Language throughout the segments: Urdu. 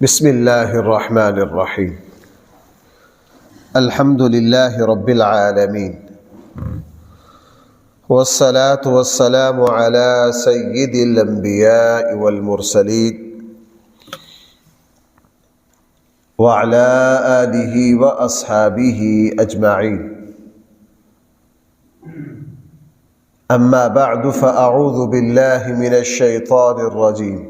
بسم اللہ الرحمن الرحیم الحمد للہ رب العالمین والصلاة والسلام على سید الانبیاء والمرسلین وعلى آلہ واصحابہ اجمعین اما بعد فاعوذ باللہ من الشیطان الرجیم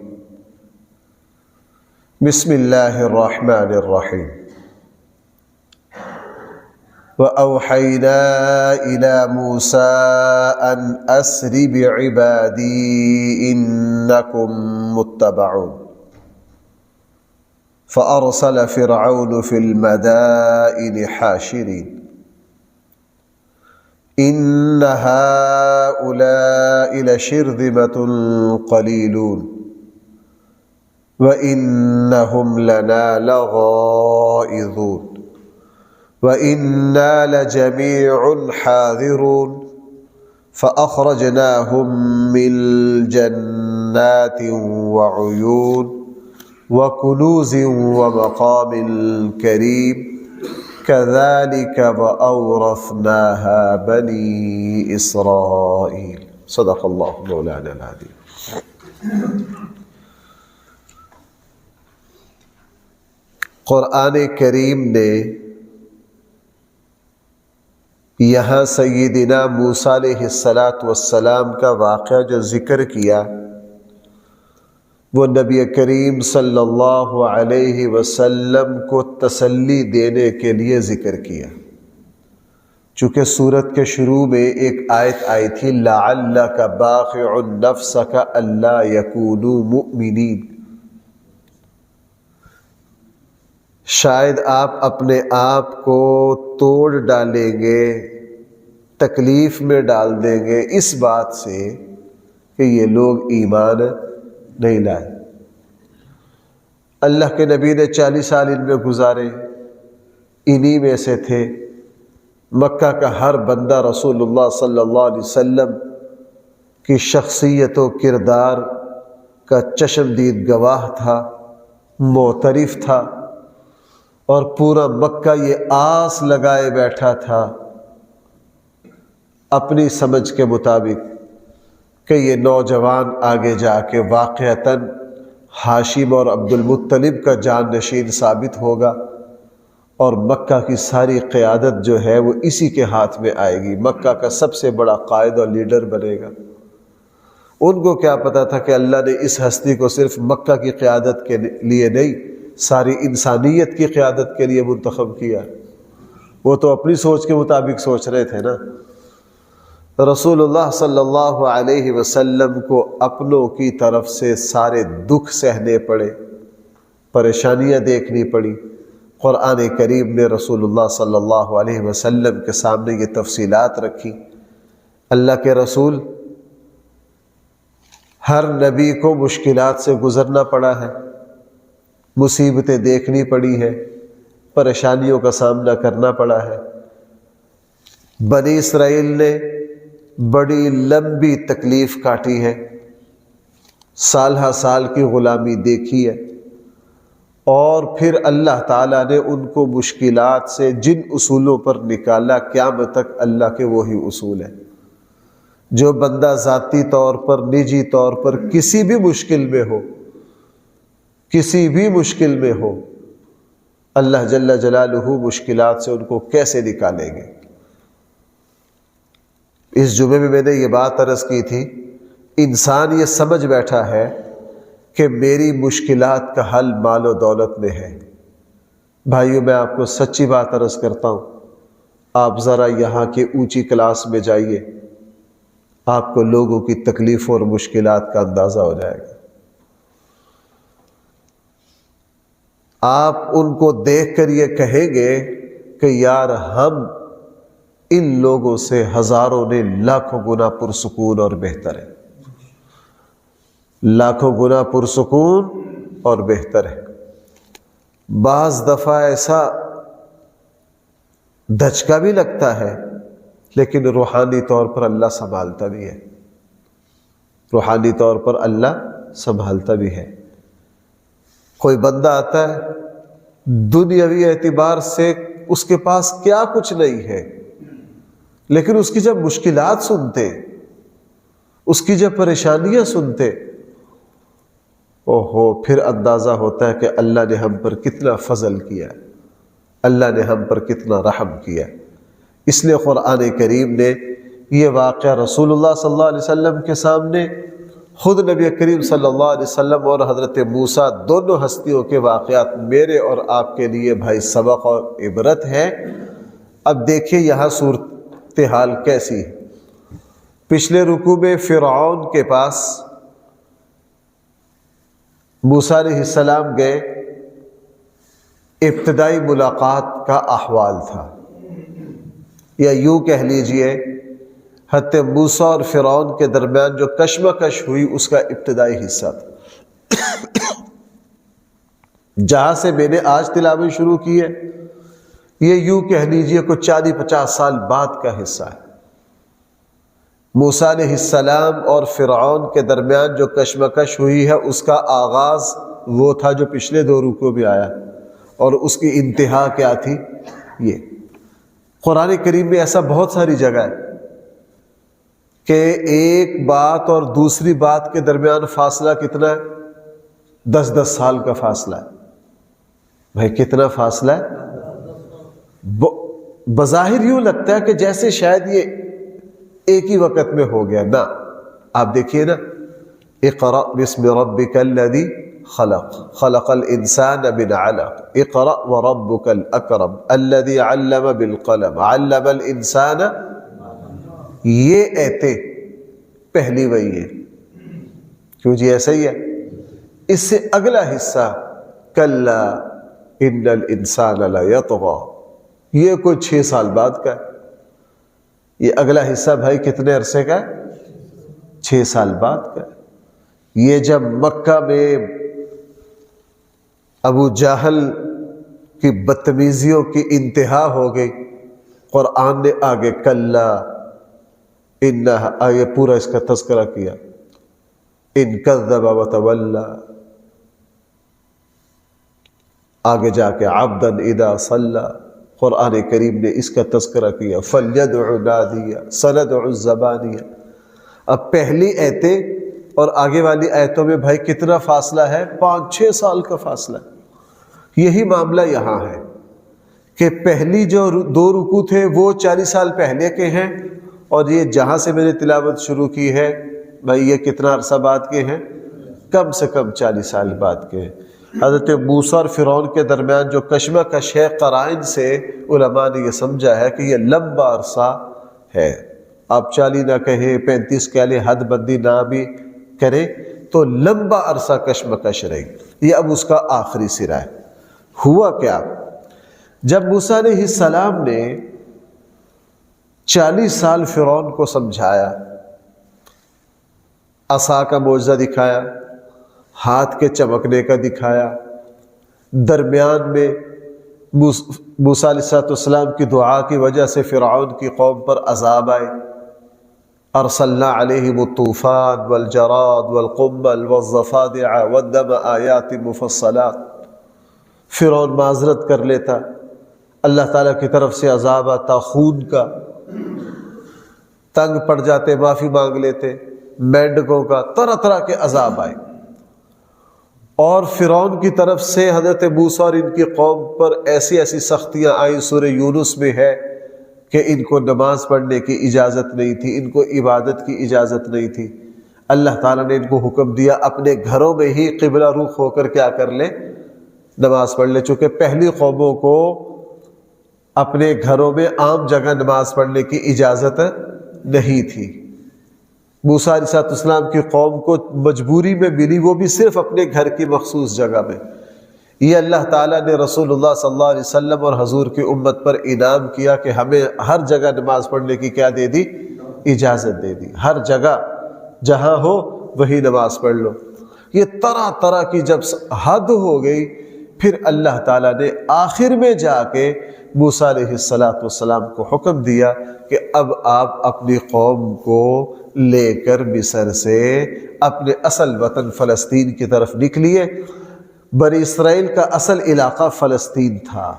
بسم اللہ الرحمن الرحیم وَأَوْحَيْنَا إِلَى مُوسَىٰ أَنْ أَسْرِ بِعِبَادِي إِنَّكُمْ مُتَّبَعُونَ فَأَرْسَلَ فِرْعَوْنُ فِي الْمَدَائِنِ حَاشِرِينَ إِنَّ هَٰؤُلَاءِ لَشِرْذِمَةٌ قَلِيلُونَ وَإِنَّهُمْ لَنَا لَغَائِظُونَ وَإِنَّا لَجَمِيعٌ حَاذِرُونَ فَأَخْرَجْنَاهُمْ مِنْ جَنَّاتٍ وَعُيُونٍ وَكُنُوزٍ وَمَقَامٍ كَرِيمٍ كَذَلِكَ وَأَوْرَثْنَاهَا بَنِي إِسْرَائِيلَ صدق اللہ مولانا العظیم۔ قرآن کریم نے یہاں سیدنا موسیٰ علیہ السلام کا واقعہ جو ذکر کیا وہ نبی کریم صلی اللہ علیہ وسلم کو تسلی دینے کے لیے ذکر کیا، چونکہ سورت کے شروع میں ایک آیت آئی تھی لَعَلَّكَ بَاخِعٌ نَفْسَكَ أَلَّا يَكُونُوا مُؤْمِنِينَ، شاید آپ اپنے آپ کو توڑ ڈالیں گے، تکلیف میں ڈال دیں گے اس بات سے کہ یہ لوگ ایمان نہیں لائے۔ اللہ کے نبی نے 40 سال ان میں گزارے، انہی میں سے تھے۔ مکہ کا ہر بندہ رسول اللہ صلی اللہ علیہ وسلم کی شخصیت و کردار کا چشمدید گواہ تھا، معترف تھا، اور پورا مکہ یہ آس لگائے بیٹھا تھا اپنی سمجھ کے مطابق کہ یہ نوجوان آگے جا کے واقعتاً ہاشم اور عبد المطلب کا جان نشین ثابت ہوگا، اور مکہ کی ساری قیادت جو ہے وہ اسی کے ہاتھ میں آئے گی، مکہ کا سب سے بڑا قائد اور لیڈر بنے گا۔ ان کو کیا پتا تھا کہ اللہ نے اس ہستی کو صرف مکہ کی قیادت کے لیے نہیں، ساری انسانیت کی قیادت کے لیے منتخب کیا۔ وہ تو اپنی سوچ کے مطابق سوچ رہے تھے نا۔ رسول اللہ صلی اللہ علیہ وسلم کو اپنوں کی طرف سے سارے دکھ سہنے پڑے، پریشانیاں دیکھنی پڑی۔ قرآن کریم نے رسول اللہ صلی اللہ علیہ وسلم کے سامنے یہ تفصیلات رکھی۔ اللہ کے رسول ہر نبی کو مشکلات سے گزرنا پڑا ہے، مصیبتیں دیکھنی پڑی ہے، پریشانیوں کا سامنا کرنا پڑا ہے۔ بنی اسرائیل نے بڑی لمبی تکلیف کاٹی ہے، سال ہا سال کی غلامی دیکھی ہے، اور پھر اللہ تعالیٰ نے ان کو مشکلات سے جن اصولوں پر نکالا قیامت تک اللہ کے وہی اصول ہیں۔ جو بندہ ذاتی طور پر، نجی طور پر کسی بھی مشکل میں ہو، کسی بھی مشکل میں ہو، اللہ جل جلالہ مشکلات سے ان کو کیسے نکالیں گے۔ اس جمعے میں نے یہ بات عرض کی تھی، انسان یہ سمجھ بیٹھا ہے کہ میری مشکلات کا حل مال و دولت میں ہے۔ بھائیو، میں آپ کو سچی بات عرض کرتا ہوں، آپ ذرا یہاں کے اونچی کلاس میں جائیے، آپ کو لوگوں کی تکلیفوں اور مشکلات کا اندازہ ہو جائے گا۔ آپ ان کو دیکھ کر یہ کہیں گے کہ یار ہم ان لوگوں سے ہزاروں نے لاکھوں گنا پرسکون اور بہتر ہے، لاکھوں گنا پرسکون اور بہتر ہے۔ بعض دفعہ ایسا دھچکا بھی لگتا ہے، لیکن روحانی طور پر اللہ سنبھالتا بھی ہے، روحانی طور پر اللہ سنبھالتا بھی ہے۔ کوئی بندہ آتا ہے دنیاوی اعتبار سے اس کے پاس کیا کچھ نہیں ہے، لیکن اس کی جب مشکلات سنتے، اس کی جب پریشانیاں سنتے، اوہو، پھر اندازہ ہوتا ہے کہ اللہ نے ہم پر کتنا فضل کیا، اللہ نے ہم پر کتنا رحم کیا۔ اس لیے قرآن کریم نے یہ واقعہ رسول اللہ صلی اللہ علیہ وسلم کے سامنے، خود نبی کریم صلی اللہ علیہ وسلم اور حضرت موسیٰ دونوں ہستیوں کے واقعات میرے اور آپ کے لیے بھائی سبق اور عبرت ہے۔ اب دیکھیے یہاں صورتحال کیسی ہے۔ پچھلے رکوع میں فرعون کے پاس موسیٰ علیہ السلام گئے، ابتدائی ملاقات کا احوال تھا، یا یوں کہہ لیجئے حضرت موسیٰ اور فرعون کے درمیان جو کشمکش ہوئی اس کا ابتدائی حصہ تھا، جہاں سے میں نے آج تلاوت شروع کی ہے یہ یوں کہہ لیجئے کوئی 40-50 سال بعد کا حصہ ہے۔ موسیٰ علیہ السلام اور فرعون کے درمیان جو کشمکش ہوئی ہے اس کا آغاز وہ تھا جو پچھلے 2 رکوع میں آیا، اور اس کی انتہا کیا تھی؟ یہ قرآن کریم میں ایسا بہت ساری جگہ ہے کہ ایک بات اور دوسری بات کے درمیان فاصلہ کتنا ہے؟ 10 سال کا فاصلہ ہے۔ بھائی کتنا فاصلہ ہے؟ بظاہر یوں لگتا ہے کہ جیسے شاید یہ ایک ہی وقت میں ہو گیا، نہ، آپ دیکھیے نا، اقرأ بسم ربک الذی خلق خلق الانسان من علق اقرأ وربک الاکرم الذی علم بالقلم علم الانسان، یہ ایتے پہلی وہی ہے، کیوں جی ایسا ہی ہے۔ اس سے اگلا حصہ کلا ان الانسان لیطغی، یہ کوئی 6 سال بعد کا ہے۔ یہ اگلا حصہ بھائی کتنے عرصے کا ہے؟ 6 سال بعد کا ہے۔ یہ جب مکہ میں ابو جہل کی بدتمیزیوں کی انتہا ہو گئی، قرآن نے آگے کلا یہ پورا اس کا تذکرہ کیا، ان کذب وتولی، آگے جا کے عبدا اذا صلی، قرآن کریم نے اس کا تذکرہ کیا، فلیدع نادیہ سندع الزبانیہ۔ اب پہلی آیتیں اور آگے والی آیتوں میں بھائی کتنا فاصلہ ہے؟ 5-6 سال کا فاصلہ ہے۔ یہی معاملہ یہاں ہے کہ پہلی جو 2 رکوع تھے وہ 40 سال پہلے کے ہیں، اور یہ جہاں سے میں نے تلاوت شروع کی ہے بھائی یہ کتنا عرصہ بعد کے ہیں؟ کم سے کم 40 سال بعد کے ہیں۔ حضرت موسیٰ اور فرعون کے درمیان جو کشمکش ہے، قرائن سے علماء نے یہ سمجھا ہے کہ یہ لمبا عرصہ ہے۔ آپ 40 نہ کہیں، 35 کہہ لیں، حد بندی نہ بھی کریں تو لمبا عرصہ کشمکش رہی۔ یہ اب اس کا آخری سرا ہے۔ ہوا کیا؟ جب موسیٰ علیہ السلام نے 40 سال فرعون کو سمجھایا، عصا کا معجزہ دکھایا، ہاتھ کے چمکنے کا دکھایا، درمیان میں موسیٰ علیہ السلام کی دعا کی وجہ سے فرعون کی قوم پر عذاب آئے، ارسلنا علیہم الطوفان والجراد والقمل والضفادع والدم آیات مفصلات۔ فرعون معذرت کر لیتا، اللہ تعالیٰ کی طرف سے عذاب آتا، خون کا، تنگ پڑ جاتے، معافی مانگ لیتے، مینڈکوں کا، طرح طرح کے عذاب آئے۔ اور فرعون کی طرف سے حضرت موسیٰ اور ان کی قوم پر ایسی ایسی سختیاں آئیں، سورہ یونس میں ہے کہ ان کو نماز پڑھنے کی اجازت نہیں تھی، ان کو عبادت کی اجازت نہیں تھی۔ اللہ تعالیٰ نے ان کو حکم دیا اپنے گھروں میں ہی قبلہ رخ ہو کر کیا کر لیں؟ نماز پڑھ لیں، چونکہ پہلی قوموں کو اپنے گھروں میں عام جگہ نماز پڑھنے کی اجازت نہیں تھی۔ موسیٰ علیہ السلام کی قوم کو مجبوری میں ملی، وہ بھی صرف اپنے گھر کی مخصوص جگہ میں۔ یہ اللہ تعالیٰ نے رسول اللہ صلی اللہ علیہ وسلم اور حضور کی امت پر انعام کیا کہ ہمیں ہر جگہ نماز پڑھنے کی کیا دے دی؟ اجازت دے دی۔ ہر جگہ جہاں ہو وہی نماز پڑھ لو۔ یہ طرح طرح کی جب حد ہو گئی، پھر اللہ تعالیٰ نے آخر میں جا کے موسیٰ علیہ السلام کو حکم دیا کہ اب آپ اپنی قوم کو لے کر مصر سے اپنے اصل وطن فلسطین کی طرف نکلیے۔ بنی اسرائیل کا اصل علاقہ فلسطین تھا.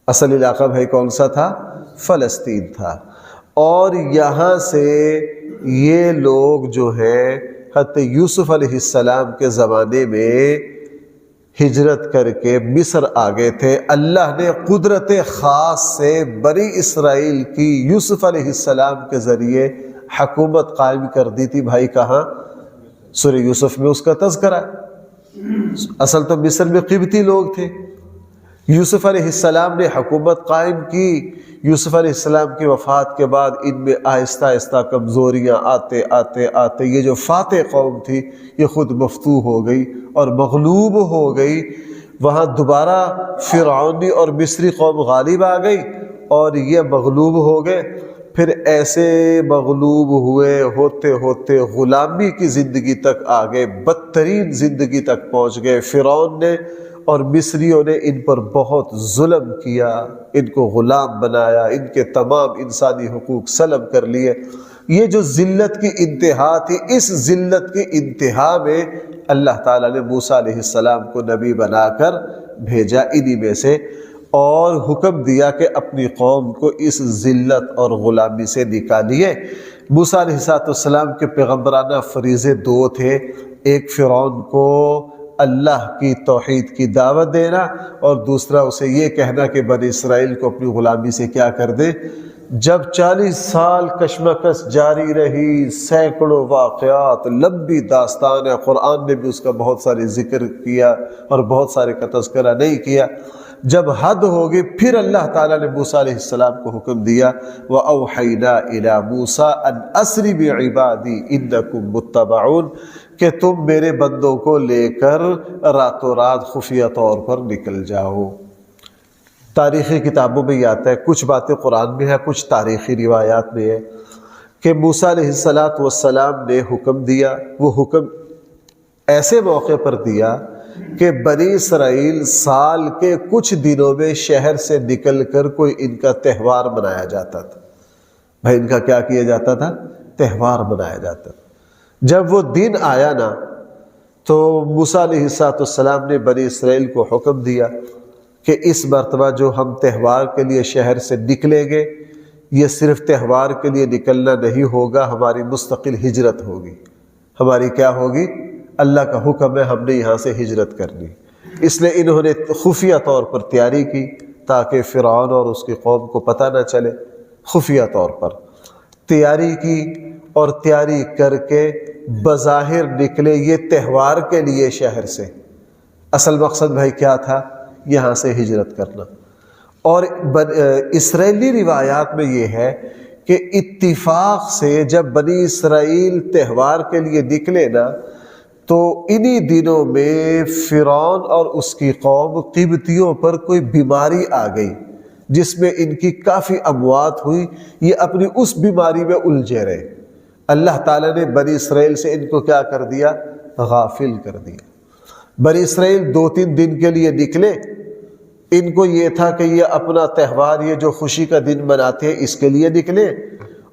اصل علاقہ بھائی کون سا تھا؟ فلسطین تھا. اور یہاں سے یہ لوگ جو ہے حضرت یوسف علیہ السلام کے زمانے میں ہجرت کر کے مصر آ گئے تھے. اللہ نے قدرت خاص سے بنی اسرائیل کی یوسف علیہ السلام کے ذریعے حکومت قائم کر دی تھی. بھائی کہاں؟ سورہ یوسف میں اس کا تذکرہ. اصل تو مصر میں قبطی لوگ تھے. یوسف علیہ السلام نے حکومت قائم کی. یوسف علیہ السلام کی وفات کے بعد ان میں آہستہ آہستہ کمزوریاں آتے آتے آتے یہ جو فاتح قوم تھی یہ خود مفتوح ہو گئی اور مغلوب ہو گئی. وہاں دوبارہ فرعونی اور مصری قوم غالب آ گئی اور یہ مغلوب ہو گئے. پھر ایسے مغلوب ہوئے ہوتے ہوتے غلامی کی زندگی تک آ گئے، بدترین زندگی تک پہنچ گئے. فرعون نے اور مصریوں نے ان پر بہت ظلم کیا، ان کو غلام بنایا، ان کے تمام انسانی حقوق سلب کر لیے. یہ جو ذلت کی انتہا تھی، اس ذلت کی انتہا میں اللہ تعالیٰ نے موسیٰ علیہ السلام کو نبی بنا کر بھیجا انہی میں سے، اور حکم دیا کہ اپنی قوم کو اس ذلت اور غلامی سے نکالیے. موسیٰ علیہ السلام کے پیغمبرانہ فریضے دو تھے. ایک فرعون کو اللہ کی توحید کی دعوت دینا، اور دوسرا اسے یہ کہنا کہ بنی اسرائیل کو اپنی غلامی سے کیا کر دے. جب 40 سال کشمکش جاری رہی، سینکڑوں واقعات، لمبی داستان ہے، قرآن نے بھی اس کا بہت سارے ذکر کیا اور بہت سارے کا تذکرہ نہیں کیا. جب حد ہوگی پھر اللہ تعالیٰ نے موسیٰ علیہ السلام کو حکم دیا وَأَوْحَيْنَا إِلَى مُوسَىٰ أَنْ أَسْرِ بِعِبَادِي إِنَّكُمْ مُتَّبَعُونَ، کہ تم میرے بندوں کو لے کر راتوں رات خفیہ طور پر نکل جاؤ. تاریخی کتابوں میں یہ آتا ہے، کچھ باتیں قرآن میں ہے، کچھ تاریخی روایات میں ہے کہ موسیٰ علیہ السلام نے حکم دیا. وہ حکم ایسے موقع پر دیا کہ بنی اسرائیل سال کے کچھ دنوں میں شہر سے نکل کر کوئی ان کا تہوار منایا جاتا تھا. بھائی ان کا کیا کیا جاتا تھا؟ تہوار منایا جاتا تھا. جب وہ دن آیا نا تو موسیٰ علیہ السلام نے بنی اسرائیل کو حکم دیا کہ اس مرتبہ جو ہم تہوار کے لیے شہر سے نکلیں گے، یہ صرف تہوار کے لیے نکلنا نہیں ہوگا، ہماری مستقل ہجرت ہوگی. ہماری کیا ہوگی؟ اللہ کا حکم ہے ہم نے یہاں سے ہجرت کرنی. اس لیے انہوں نے خفیہ طور پر تیاری کی تاکہ فرعون اور اس کی قوم کو پتہ نہ چلے. خفیہ طور پر تیاری کی اور تیاری کر کے بظاہر نکلے یہ تہوار کے لیے شہر سے. اصل مقصد بھائی کیا تھا؟ یہاں سے ہجرت کرنا. اور اسرائیلی روایات میں یہ ہے کہ اتفاق سے جب بنی اسرائیل تہوار کے لیے نکلے نا تو انہی دنوں میں فرعون اور اس کی قوم قبطیوں پر کوئی بیماری آ گئی جس میں ان کی کافی اموات ہوئی. یہ اپنی اس بیماری میں الجھے رہے. اللہ تعالیٰ نے بنی اسرائیل سے ان کو کیا کر دیا؟ غافل کر دیا. بنی اسرائیل 2-3 دن کے لیے نکلے. ان کو یہ تھا کہ یہ اپنا تہوار، یہ جو خوشی کا دن مناتے ہیں، اس کے لیے نکلے،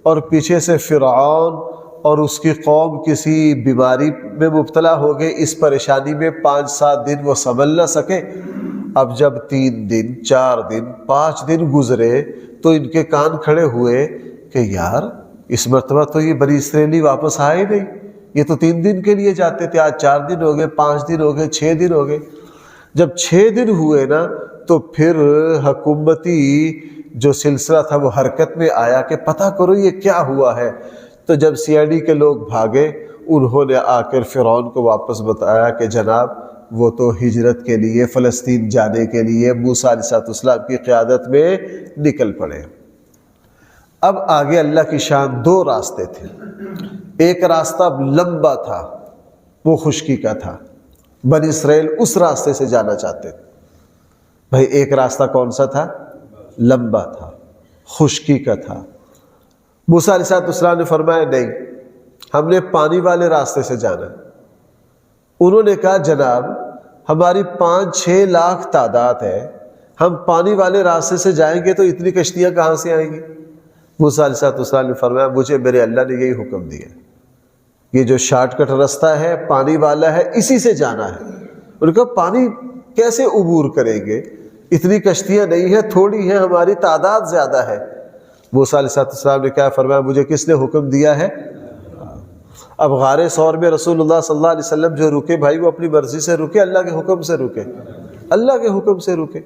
اور پیچھے سے فرعون اور اس کی قوم کسی بیماری میں مبتلا ہو گئے. اس پریشانی میں 5-7 دن وہ سنبھل نہ سکے. اب جب 3 دن 4 دن 5 دن گزرے تو ان کے کان کھڑے ہوئے کہ یار اس مرتبہ تو یہ بنی اسرائیلی واپس آئے نہیں. یہ تو 3 دن کے لیے جاتے تھے، آج 4 دن ہو گئے، 5 دن ہو گئے، 6 دن ہو گئے. جب 6 دن ہوئے نا تو پھر حکومتی جو سلسلہ تھا وہ حرکت میں آیا کہ پتہ کرو یہ کیا ہوا ہے. تو جب CID کے لوگ بھاگے، انہوں نے آ کر فرعون کو واپس بتایا کہ جناب وہ تو ہجرت کے لیے فلسطین جانے کے لیے موسیٰ علیہ السلام کی قیادت میں نکل پڑے. اب آگے اللہ کی شان 2 راستے تھے. ایک راستہ لمبا تھا، وہ خشکی کا تھا. بنی اسرائیل اس راستے سے جانا چاہتے تھے. بھائی ایک راستہ کون سا تھا؟ لمبا تھا، خشکی کا تھا. موسیٰ علیہ السلام نے فرمایا نہیں، ہم نے پانی والے راستے سے جانا. انہوں نے کہا جناب ہماری 5-6 لاکھ تعداد ہے، ہم پانی والے راستے سے جائیں گے تو اتنی کشتیاں کہاں سے آئیں گی؟ موسیٰ علیہ السلام نے فرمایا مجھے میرے اللہ نے یہی حکم دیا، یہ جو شارٹ کٹ راستہ ہے پانی والا ہے، اسی سے جانا ہے. ان کا پانی کیسے عبور کریں گے؟ اتنی کشتیاں نہیں ہیں، تھوڑی ہیں، ہماری تعداد زیادہ ہے۔ موسیٰ علیہ السلام نے کیا فرمایا؟ مجھے کس نے حکم دیا ہے؟ اب غار ثور میں رسول اللہ صلی اللہ علیہ وسلم جو رکے بھائی، وہ اپنی مرضی سے رکے، اللہ کے حکم سے رکے، اللہ کے حکم سے رکے۔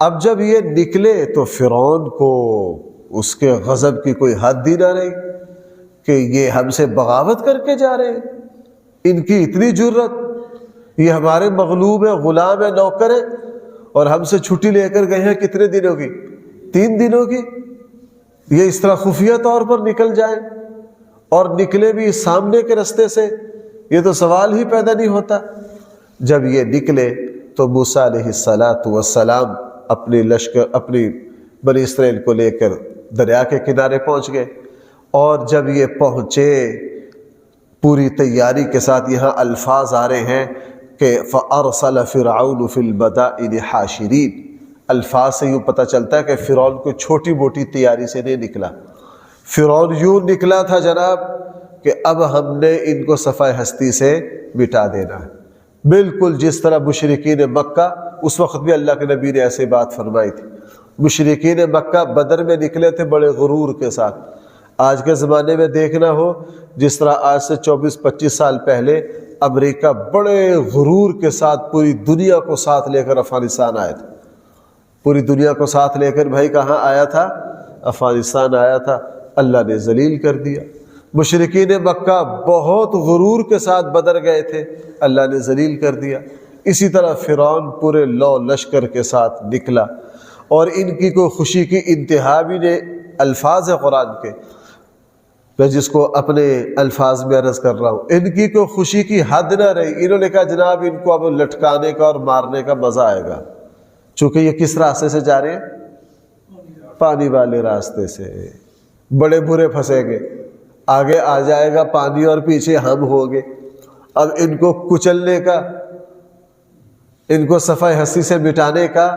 اب جب یہ نکلے تو فرعون کو اس کے غضب کی کوئی حد ہی نہ رہی کہ یہ ہم سے بغاوت کر کے جا رہے ہیں، ان کی اتنی جرت، یہ ہمارے مغلوب ہیں، غلام ہیں، نوکر ہیں، اور ہم سے چھٹی لے کر گئے ہیں کتنے دنوں کی؟ 3 دنوں کی۔ یہ اس طرح خفیہ طور پر نکل جائیں، اور نکلے بھی سامنے کے رستے سے، یہ تو سوال ہی پیدا نہیں ہوتا۔ جب یہ نکلے تو موسیٰ علیہ السلام اپنی لشکر، اپنی بنی اسرائیل کو لے کر دریا کے کنارے پہنچ گئے، اور جب یہ پہنچے پوری تیاری کے ساتھ، یہاں الفاظ آ رہے ہیں کہ فَأَرْسَلَ فِرْعَوْنُ فِي الْمَدَائِنِ حَاشِرِينَ، الفاظ سے یوں پتہ چلتا ہے کہ فرعون کو چھوٹی موٹی تیاری سے نہیں نکلا۔ فرعون یوں نکلا تھا جناب کہ اب ہم نے ان کو صفحہ ہستی سے مٹا دینا ہے، بالکل جس طرح مشرکین مکہ، اس وقت بھی اللہ کے نبی نے ایسے بات فرمائی تھی۔ مشرکین مکہ بدر میں نکلے تھے بڑے غرور کے ساتھ۔ آج کے زمانے میں دیکھنا ہو، جس طرح آج سے 24-25 سال پہلے امریکہ بڑے غرور کے ساتھ پوری دنیا کو ساتھ لے کر افغانستان آیا تھا، پوری دنیا کو ساتھ لے کر بھائی کہاں آیا تھا؟ افغانستان آیا تھا، اللہ نے ذلیل کر دیا۔ مشرکین مکہ بہت غرور کے ساتھ بدر گئے تھے، اللہ نے ذلیل کر دیا۔ اسی طرح فرعون پورے لو لشکر کے ساتھ نکلا، اور ان کی کوئی خوشی کی انتہا بھی نہیں۔ الفاظ ہے قرآن کے، میں جس کو اپنے الفاظ میں عرض کر رہا ہوں، ان کی کوئی خوشی کی حد نہ رہی۔ انہوں نے کہا جناب ان کو اب لٹکانے کا اور مارنے کا مزہ آئے گا، چونکہ یہ کس راستے سے جا رہے ہیں؟ پانی والے راستے سے۔ بڑے برے پھنسیں گے، آگے آ جائے گا پانی اور پیچھے ہم ہوں گے۔ اب ان کو کچلنے کا، ان کو صفحہ ہستی سے مٹانے کا،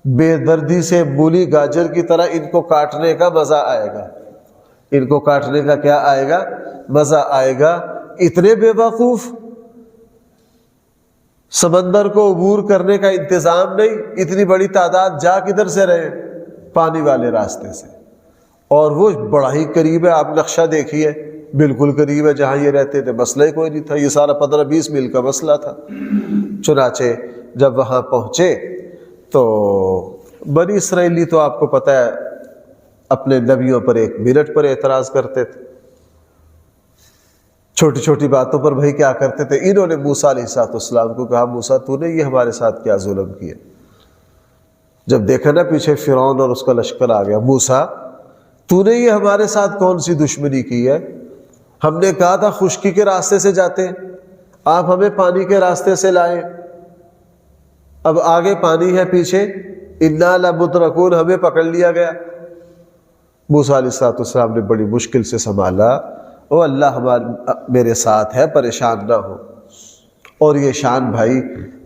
بے دردی سے مولی گاجر کی طرح ان کو کاٹنے کا مزہ آئے گا۔ ان کو کاٹنے کا کیا آئے گا؟ مزہ آئے گا۔ اتنے بے وقوف، سمندر کو عبور کرنے کا انتظام نہیں، اتنی بڑی تعداد جا کدھر سے رہے؟ پانی والے راستے سے۔ اور وہ بڑا ہی قریب ہے، آپ نقشہ دیکھیے، بالکل قریب ہے جہاں یہ رہتے تھے، مسئلہ ہی کوئی نہیں تھا، یہ سارا 15-20 میل کا مسئلہ تھا۔ چنانچہ جب وہاں پہنچے تو بنی اسرائیلی تو آپ کو پتہ ہے اپنے نبیوں پر 1 منٹ پر اعتراض کرتے تھے، چھوٹی چھوٹی باتوں پر بھائی کیا کرتے تھے۔ انہوں نے موسیٰ علیہ السلام کو کہا موسیٰ تو نے یہ ہمارے ساتھ کیا ظلم کیا؟ جب دیکھا نا پیچھے فرعون اور اس کا لشکر آ گیا، موسیٰ تو نے یہ ہمارے ساتھ کون سی دشمنی کی ہے؟ ہم نے کہا تھا خشکی کے راستے سے جاتے، آپ ہمیں پانی کے راستے سے لائے، اب آگے پانی ہے، پیچھے انا لمدرکون، ہمیں پکڑ لیا گیا۔ موسیٰ علیہ السلام نے بڑی مشکل سے سنبھالا، او اللہ میرے ساتھ ہے، پریشان نہ ہو۔ اور یہ شان بھائی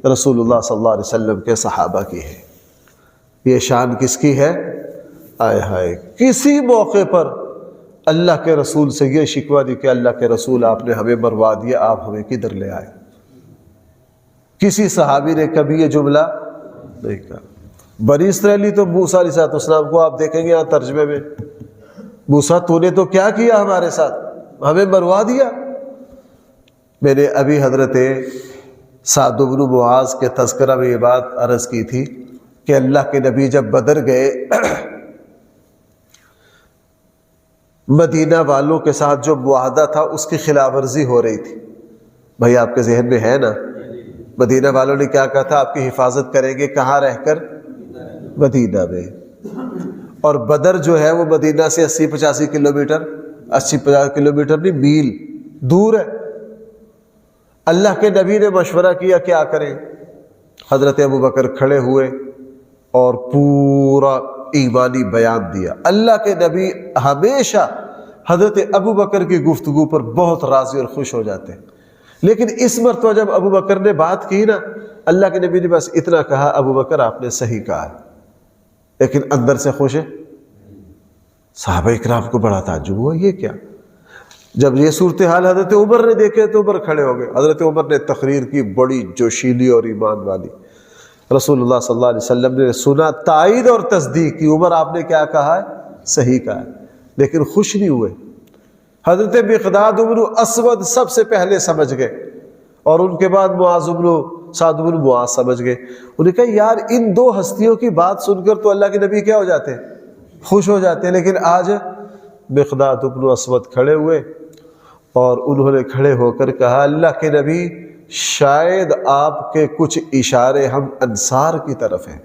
رسول اللہ صلی اللہ علیہ وسلم کے صحابہ کی ہے۔ یہ شان کس کی ہے؟ آئے ہائے، کسی موقع پر اللہ کے رسول سے یہ شکوہ نہیں کہ اللہ کے رسول آپ نے ہمیں مروا دیا، آپ ہمیں کدھر لے آئے۔ کسی صحابی نے کبھی یہ جملہ نہیں کہا۔ بنی اسرائیلی تو موسیٰ علیہ السلام کو آپ دیکھیں گے یہاں ترجمے میں، موسیٰ تو نے تو کیا کیا ہمارے ساتھ، ہمیں مروا دیا۔ میں نے ابھی حضرت سعد بن معاذ کے تذکرہ میں یہ بات عرض کی تھی کہ اللہ کے نبی جب بدر گئے، مدینہ والوں کے ساتھ جو معاہدہ تھا اس کی خلاف ورزی ہو رہی تھی۔ بھائی آپ کے ذہن میں ہے نا، مدینہ والوں نے کیا کہا تھا؟ آپ کی حفاظت کریں گے، کہاں رہ کر؟ مدینہ میں۔ اور بدر جو ہے وہ مدینہ سے 80-85 کلومیٹر، 80-50 کلومیٹر نہیں، میل دور ہے۔ اللہ کے نبی نے مشورہ کیا کیا کریں؟ حضرت ابوبکر کھڑے ہوئے اور پورا ایمانی بیان دیا۔ اللہ کے نبی ہمیشہ حضرت ابوبکر کی گفتگو پر بہت راضی اور خوش ہو جاتے ہیں، لیکن اس مرتبہ جب ابوبکر نے بات کی نا، اللہ کے نبی نے بس اتنا کہا، ابوبکر آپ نے صحیح کہا ہے، لیکن اندر سے خوش ہے۔ صحابہ اکرام کو بڑا تعجب ہوا، یہ کیا؟ جب یہ صورتحال حضرت عمر نے دیکھے تو عمر کھڑے ہو گئے. حضرت عمر نے تقریر کی بڑی جوشیلی اور ایمان والی. رسول اللہ صلی اللہ علیہ وسلم نے سنا، تائید اور تصدیق کی. عمر آپ نے کیا کہا ہے؟ صحیح کہا ہے. لیکن خوش نہیں ہوئے. حضرت مقداد بن اسود سب سے پہلے سمجھ گئے، اور ان کے بعد معاذ بن سعد بن معاذ سمجھ گئے. انہوں نے کہا یار ان دو ہستیوں کی بات سن کر تو اللہ کے نبی کیا ہو جاتے ہیں؟ خوش ہو جاتے ہیں. لیکن آج مقداد بن اسود کھڑے ہوئے اور انہوں نے کھڑے ہو کر کہا اللہ کے نبی شاید آپ کے کچھ اشارے ہم انصار کی طرف ہیں.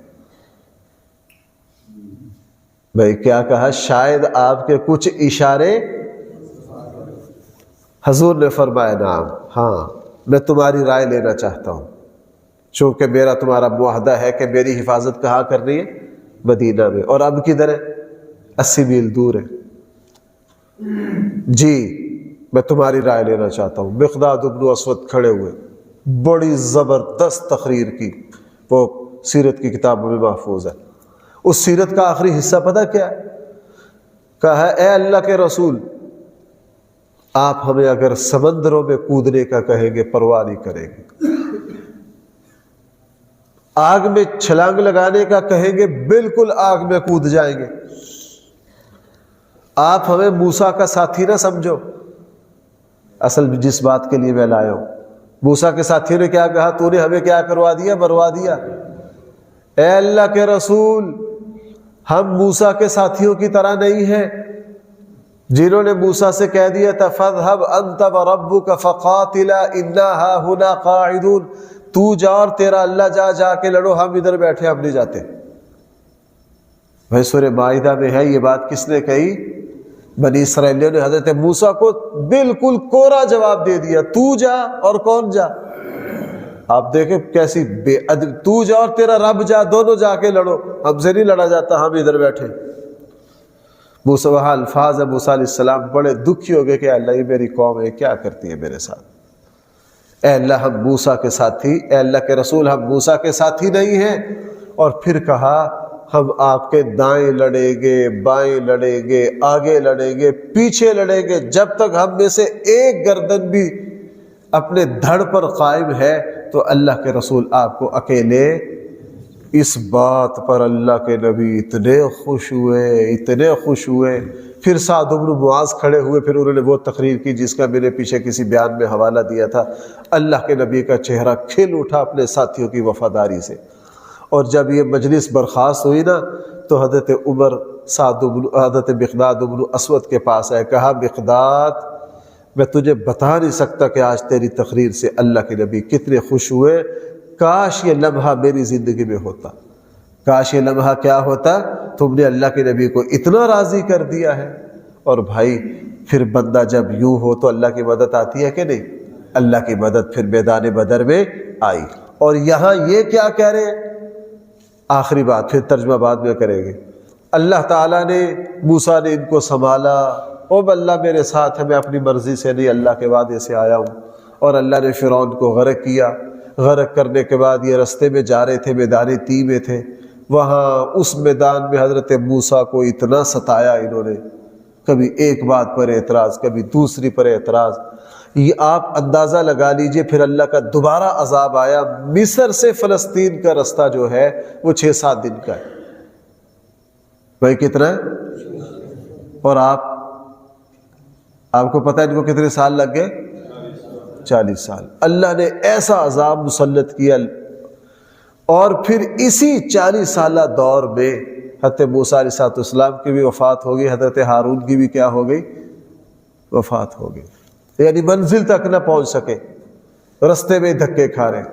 بھائی کیا کہا؟ شاید آپ کے کچھ اشارے. حضور نے فرمایا نعم، ہاں میں تمہاری رائے لینا چاہتا ہوں، چونکہ میرا تمہارا معاہدہ ہے کہ میری حفاظت کہاں کرنی ہے؟ مدینہ میں. اور اب کدھر ہے؟ 80 میل دور ہے. جی میں تمہاری رائے لینا چاہتا ہوں. مقداد بن اسود کھڑے ہوئے، بڑی زبردست تقریر کی. وہ سیرت کی کتابوں میں محفوظ ہے. اس سیرت کا آخری حصہ پتہ کیا ہے؟ کہا اے اللہ کے رسول، آپ ہمیں اگر سمندروں میں کودنے کا کہیں گے پرواہ نہیں کریں گے، آگ میں چھلانگ لگانے کا کہیں گے بالکل آگ میں کود جائیں گے. آپ ہمیں موسیٰ کا ساتھی نہ سمجھو. اصل میں جس بات کے لیے میں لایا ہوں، موسیٰ کے ساتھیوں نے کیا کہا؟ تو نے ہمیں کیا کروا دیا؟ مروا دیا. اے اللہ کے رسول، ہم موسیٰ کے ساتھیوں کی طرح نہیں ہیں جنہوں نے موسیٰ سے کہہ دیا تھا فَاذْهَبْ أَنْتَ وَرَبُّكَ فَقَاتِلَا إِنَّا هَاهُنَا قَاعِدُونَ. تو جا اور تیرا اللہ جا کے لڑو، ہم ادھر بیٹھے، ہم نہیں جاتے. بھائی سورہ مائدہ میں ہے یہ بات. کس نے کہی؟ بنی اسرائیلیوں نے حضرت موسیٰ کو بالکل کوڑا جواب دے دیا، تو جا اور کون جا. آپ دیکھیں کیسی بے ادب. تو جا اور تیرا رب جا، دونوں جا کے لڑو، ہم سے نہیں لڑا جاتا، ہم ادھر بیٹھے. موسیٰ وہاں الفاظ ہے، موسیٰ علیہ السلام بڑے دکھی ہو گئے کہ اللہ یہ میری قوم ہے، کیا کرتی ہے میرے ساتھ. اے اللہ ہم موسیٰ کے ساتھی، اے اللہ کے رسول ہم موسیٰ کے ساتھی نہیں ہیں. اور پھر کہا ہم آپ کے دائیں لڑیں گے، بائیں لڑیں گے، آگے لڑیں گے، پیچھے لڑیں گے، جب تک ہم میں سے ایک گردن بھی اپنے دھڑ پر قائم ہے تو اللہ کے رسول آپ کو اکیلے. اس بات پر اللہ کے نبی اتنے خوش ہوئے. پھر سعد بن معاذ کھڑے ہوئے. پھر انہوں نے وہ تقریر کی جس کا میں نے پیچھے کسی بیان میں حوالہ دیا تھا. اللہ کے نبی کا چہرہ کھل اٹھا اپنے ساتھیوں کی وفاداری سے. اور جب یہ مجلس برخاست ہوئی نا تو حضرت عمر حضرت مقداد بن اسود کے پاس آئے. کہا مقداد میں تجھے بتا نہیں سکتا کہ آج تیری تقریر سے اللہ کے نبی کتنے خوش ہوئے. کاش یہ لمحہ میری زندگی میں ہوتا. کاش یہ لمحہ کیا ہوتا؟ تم نے اللہ کے نبی کو اتنا راضی کر دیا ہے. اور بھائی پھر بندہ جب یوں ہو تو اللہ کی مدد آتی ہے کہ نہیں؟ اللہ کی مدد پھر میدان بدر میں آئی. اور یہاں یہ کیا کہہ رہے ہیں؟ آخری بات پھر ترجمہ بعد میں کریں گے. اللہ تعالیٰ نے موسیٰ نے ان کو سنبھالا. او اللہ میرے ساتھ ہے، میں اپنی مرضی سے نہیں اللہ کے وعدے سے آیا ہوں. اور اللہ نے فرعون کو غرق کیا. غرق کرنے کے بعد یہ رستے میں جا رہے تھے، میدان تی میں تھے. وہاں اس میدان میں حضرت موسیٰ کو اتنا ستایا انہوں نے، کبھی ایک بات پر اعتراض، کبھی دوسری پر اعتراض. یہ آپ اندازہ لگا لیجئے پھر اللہ کا دوبارہ عذاب آیا. مصر سے فلسطین کا رستہ جو ہے وہ 6-7 دن کا ہے. بھائی کتنا ہے؟ اور آپ کو پتہ ہے ان کو کتنے سال لگ گئے؟ 40 سال. اللہ نے ایسا عذاب مسلط کیا. اور پھر اسی 40 سالہ دور میں حضرت موسیٰ علیہ السلام کی بھی وفات ہو گئی، حضرت ہارون کی بھی کیا ہو گئی؟ وفات ہو گئی. یعنی منزل تک نہ پہنچ سکے، رستے میں دھکے کھا رہے،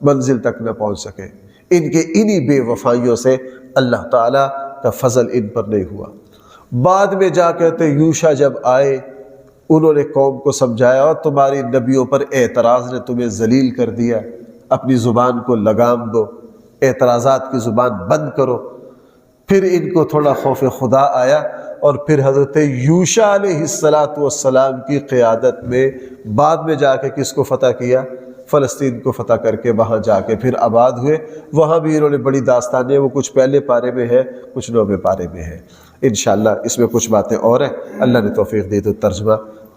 منزل تک نہ پہنچ سکے. ان کے انہی بے وفائیوں سے اللہ تعالیٰ کا فضل ان پر نہیں ہوا. بعد میں جا کہتے یوشع جب آئے انہوں نے قوم کو سمجھایا اور تمہاری نبیوں پر اعتراض نے تمہیں ذلیل کر دیا، اپنی زبان کو لگام دو، اعتراضات کی زبان بند کرو. پھر ان کو تھوڑا خوف خدا آیا اور پھر حضرت یوشع علیہ السلام کی قیادت میں بعد میں جا کے کس کو فتح کیا؟ فلسطین کو فتح کر کے وہاں جا کے پھر آباد ہوئے. وہاں بھی انہوں نے بڑی داستانیں، وہ کچھ پہلے پارے میں ہے، کچھ 9ویں پارے میں ہے. انشاءاللہ اس میں کچھ باتیں اور ہیں. اللہ نے توفیق دی تو ترجمہ